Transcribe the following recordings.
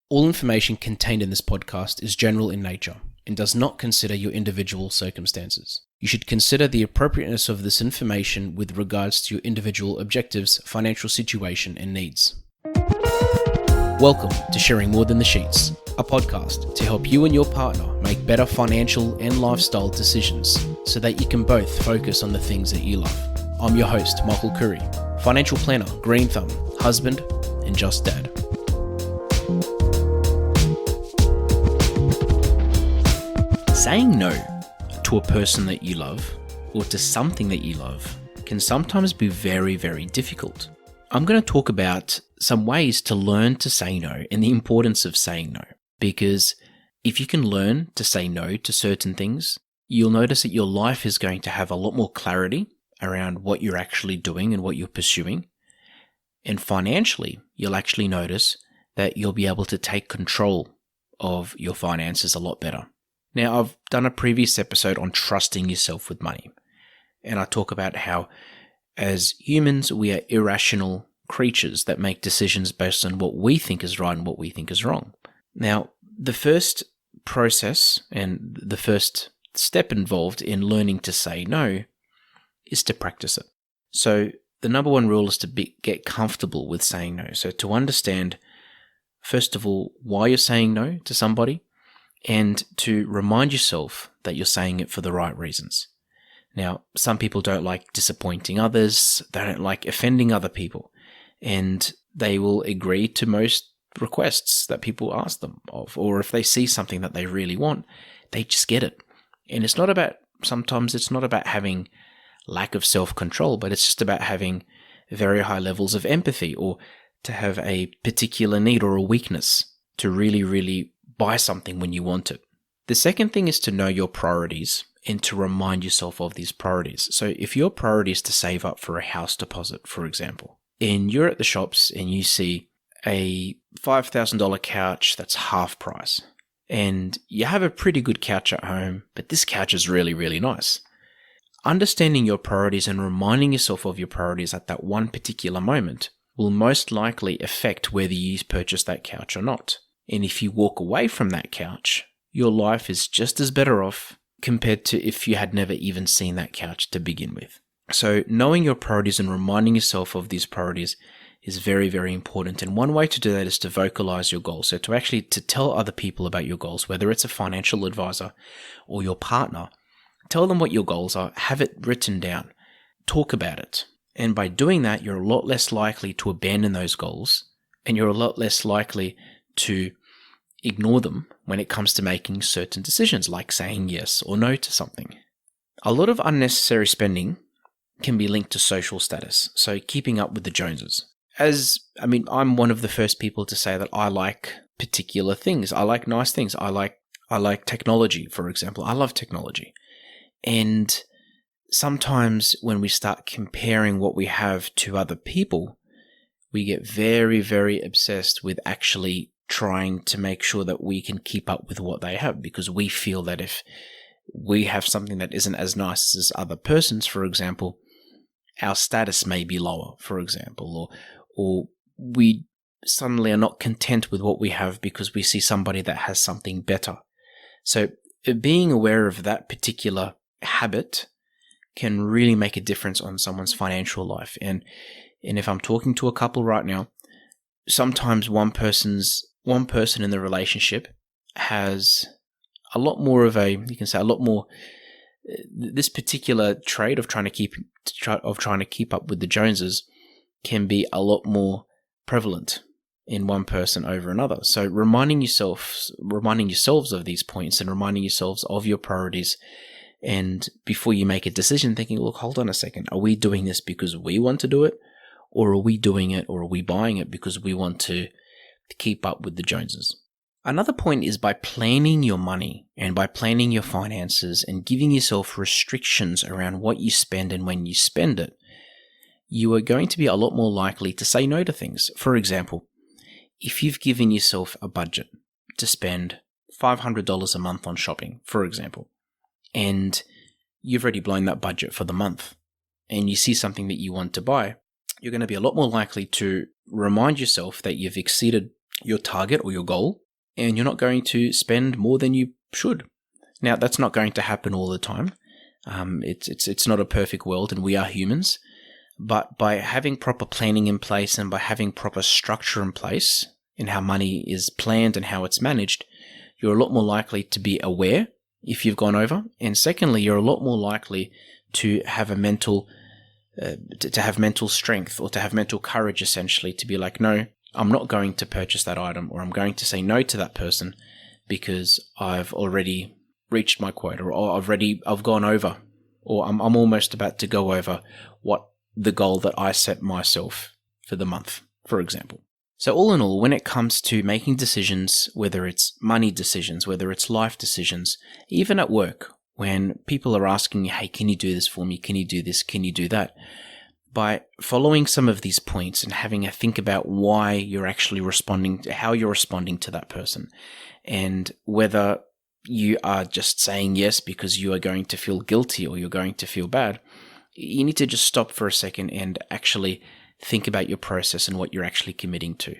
All information contained in this podcast is general in nature and does not consider your individual circumstances. You should consider the appropriateness of this information with regards to your individual objectives, financial situation, and needs. Welcome to Sharing More Than the Sheets, a podcast to help you and your partner make better financial and lifestyle decisions so that you can both focus on the things that you love. I'm your host, Michael Khouri, financial planner, green thumb, husband, and just dad. Saying no to a person that you love or to something that you love can sometimes be very, very difficult. I'm going to talk about some ways to learn to say no and the importance of saying no. Because if you can learn to say no to certain things, you'll notice that your life is going to have a lot more clarity around what you're actually doing and what you're pursuing. And financially, you'll actually notice that you'll be able to take control of your finances a lot better. Now, I've done a previous episode on trusting yourself with money, and I talk about how as humans, we are irrational creatures that make decisions based on what we think is right and what we think is wrong. Now, the first process and the first step involved in learning to say no is to practice it. So the number one rule is to get comfortable with saying no. So to understand, first of all, why you're saying no to somebody, and to remind yourself that you're saying it for the right reasons. Now, some people don't like disappointing others, they don't like offending other people, and they will agree to most requests that people ask them of, or if they see something that they really want, they just get it. And sometimes it's not about having lack of self-control, but it's just about having very high levels of empathy, or to have a particular need or a weakness to really, really buy something when you want it. The second thing is to know your priorities and to remind yourself of these priorities. So if your priority is to save up for a house deposit, for example, and you're at the shops and you see a $5,000 couch that's half price, and you have a pretty good couch at home, but this couch is really, really nice. Understanding your priorities and reminding yourself of your priorities at that one particular moment will most likely affect whether you purchase that couch or not. And if you walk away from that couch, your life is just as better off compared to if you had never even seen that couch to begin with. So knowing your priorities and reminding yourself of these priorities is very, very important. And one way to do that is to vocalize your goals. So to tell other people about your goals, whether it's a financial advisor or your partner, tell them what your goals are, have it written down, talk about it. And by doing that, you're a lot less likely to abandon those goals, and you're a lot less likely to ignore them when it comes to making certain decisions, like saying yes or no to something. A lot of unnecessary spending can be linked to social status, so keeping up with the Joneses. I'm one of the first people to say that I like particular things. I like nice things. I like technology, for example. I love technology. And sometimes when we start comparing what we have to other people, we get very, very obsessed with actually trying to make sure that we can keep up with what they have, because we feel that if we have something that isn't as nice as other person's, for example, our status may be lower, for example, or we suddenly are not content with what we have because we see somebody that has something better. So being aware of that particular habit can really make a difference on someone's financial life. And if I'm talking to a couple right now, sometimes one person in the relationship has a lot more of this particular trait of trying to keep up with the Joneses can be a lot more prevalent in one person over another. So reminding yourselves of these points and reminding yourselves of your priorities, and before you make a decision, thinking, look, hold on a second, are we doing this because we want to do it, or are we doing it, or are we buying it because we want to keep up with the Joneses? Another point is by planning your money and by planning your finances and giving yourself restrictions around what you spend and when you spend it, you are going to be a lot more likely to say no to things. For example, if you've given yourself a budget to spend $500 a month on shopping, for example, and you've already blown that budget for the month, and you see something that you want to buy, you're going to be a lot more likely to remind yourself that you've exceeded your target or your goal, and you're not going to spend more than you should. Now, that's not going to happen all the time. It's not a perfect world, and we are humans. But by having proper planning in place and by having proper structure in place in how money is planned and how it's managed, you're a lot more likely to be aware if you've gone over. And secondly, you're a lot more likely to have a mental to have mental strength, or to have mental courage, essentially, to be like, no, I'm not going to purchase that item, or I'm going to say no to that person because I've already reached my quota, or I've gone over, or I'm almost about to go over what the goal that I set myself for the month, for example. So all in all, when it comes to making decisions, whether it's money decisions, whether it's life decisions, even at work, when people are asking you, hey, can you do this for me? Can you do this? Can you do that? By following some of these points and having a think about why you're actually responding, how you're responding to that person, and whether you are just saying yes because you are going to feel guilty or you're going to feel bad, you need to just stop for a second and actually think about your process and what you're actually committing to.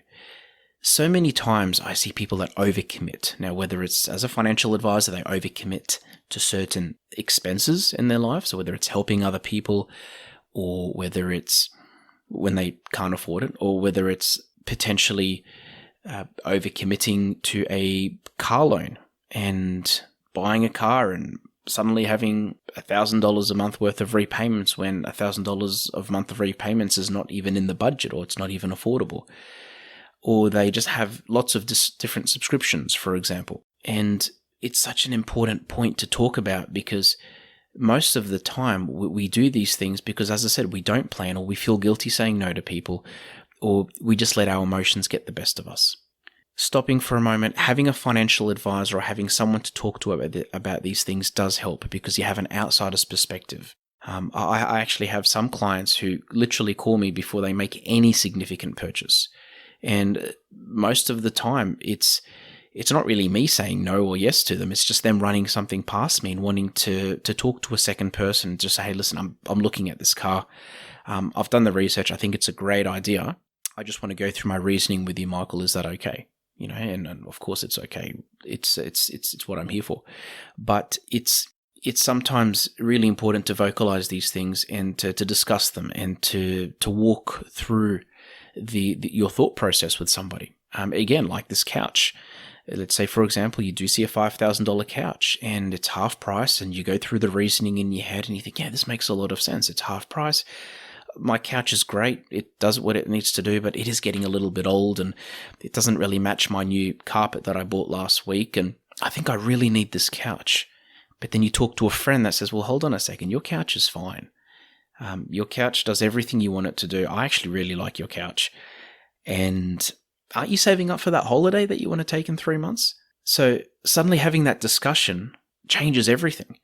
So many times I see people that overcommit. Now, whether it's as a financial advisor, they overcommit to certain expenses in their life, so whether it's helping other people, or whether it's when they can't afford it, or whether it's potentially overcommitting to a car loan and buying a car and suddenly having $1,000 a month worth of repayments when $1,000 a month of repayments is not even in the budget, or it's not even affordable. Or they just have lots of different subscriptions, for example. And it's such an important point to talk about, because most of the time we do these things because, as I said, we don't plan, or we feel guilty saying no to people, or we just let our emotions get the best of us. Stopping for a moment, having a financial advisor or having someone to talk to about these things does help, because you have an outsider's perspective. I actually have some clients who literally call me before they make any significant purchase. And most of the time, it's not really me saying no or yes to them. It's just them running something past me and wanting to talk to a second person and just say, hey, listen, I'm looking at this car. I've done the research. I think it's a great idea. I just want to go through my reasoning with you, Michael. Is that okay? You know, and of course it's okay. It's what I'm here for. But it's sometimes really important to vocalize these things and to discuss them and to walk through your thought process with somebody. Again, like this couch. Let's say, for example, you do see a $5,000 couch and it's half price, and you go through the reasoning in your head and you think, yeah, this makes a lot of sense. It's half price. My couch is great. It does what it needs to do, but it is getting a little bit old and it doesn't really match my new carpet that I bought last week. And I think I really need this couch. But then you talk to a friend that says, well, hold on a second. Your couch is fine. Your couch does everything you want it to do. I actually really like your couch. And aren't you saving up for that holiday that you want to take in 3 months? So suddenly having that discussion changes everything,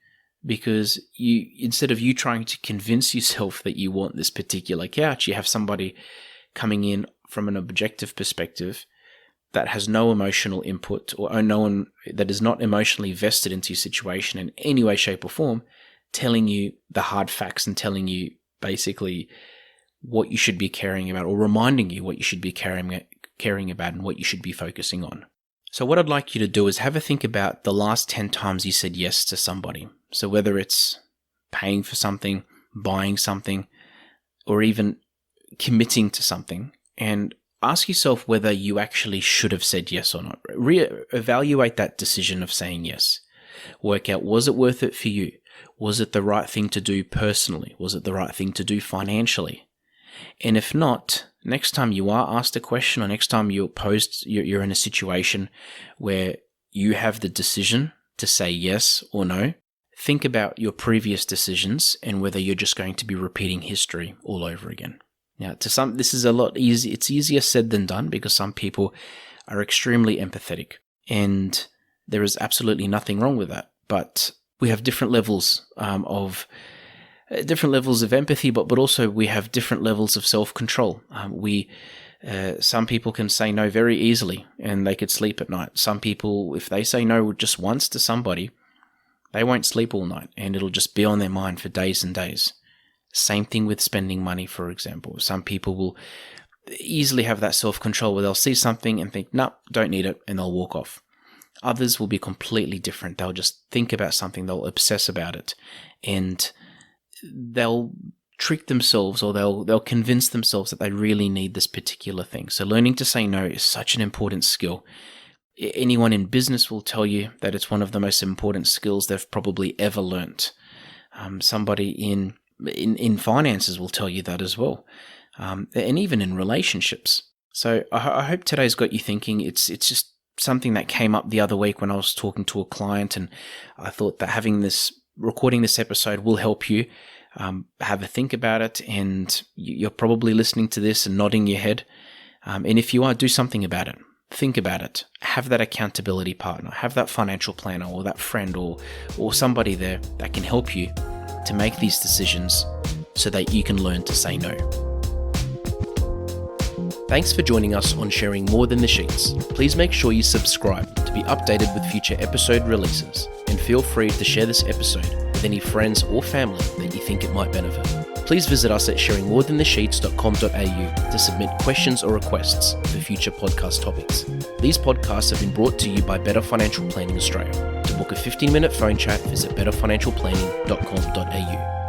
because instead of you trying to convince yourself that you want this particular couch, you have somebody coming in from an objective perspective that has no emotional input, or no one that is not emotionally vested into your situation in any way, shape, or form, telling you the hard facts and telling you basically what you should be caring about, or reminding you what you should be caring about and what you should be focusing on. So what I'd like you to do is have a think about the last 10 times you said yes to somebody. So whether it's paying for something, buying something, or even committing to something, and ask yourself whether you actually should have said yes or not. Evaluate that decision of saying yes. Work out, was it worth it for you? Was it the right thing to do personally? Was it the right thing to do financially? And if not, next time you are asked a question, or next time you're in a situation where you have the decision to say yes or no, think about your previous decisions and whether you're just going to be repeating history all over again. Now, this is a lot easier. It's easier said than done, because some people are extremely empathetic, and there is absolutely nothing wrong with that. But we have different levels of empathy, but also we have different levels of self-control. Some people can say no very easily and they could sleep at night. Some people, if they say no just once to somebody, they won't sleep all night and it'll just be on their mind for days and days. Same thing with spending money, for example. Some people will easily have that self-control where they'll see something and think, no, don't need it, and they'll walk off. Others will be completely different. They'll just think about something, they'll obsess about it, and they'll trick themselves, or they'll convince themselves that they really need this particular thing. So learning to say no is such an important skill. Anyone in business will tell you that it's one of the most important skills they've probably ever learnt. Somebody in finances will tell you that as well. And even in relationships. So I hope today's got you thinking. It's just something that came up the other week when I was talking to a client, and I thought that recording this episode will help you have a think about it. And you're probably listening to this and nodding your head. And if you are, do something about it. Think about it. Have that accountability partner. Have that financial planner or that friend or somebody there that can help you to make these decisions so that you can learn to say no. Thanks for joining us on Sharing More Than the Sheets. Please make sure you subscribe to be updated with future episode releases, and feel free to share this episode with any friends or family that you think it might benefit. Please visit us at sharingmorethanthesheets.com.au to submit questions or requests for future podcast topics. These podcasts have been brought to you by Better Financial Planning Australia. To book a 15-minute phone chat, visit betterfinancialplanning.com.au.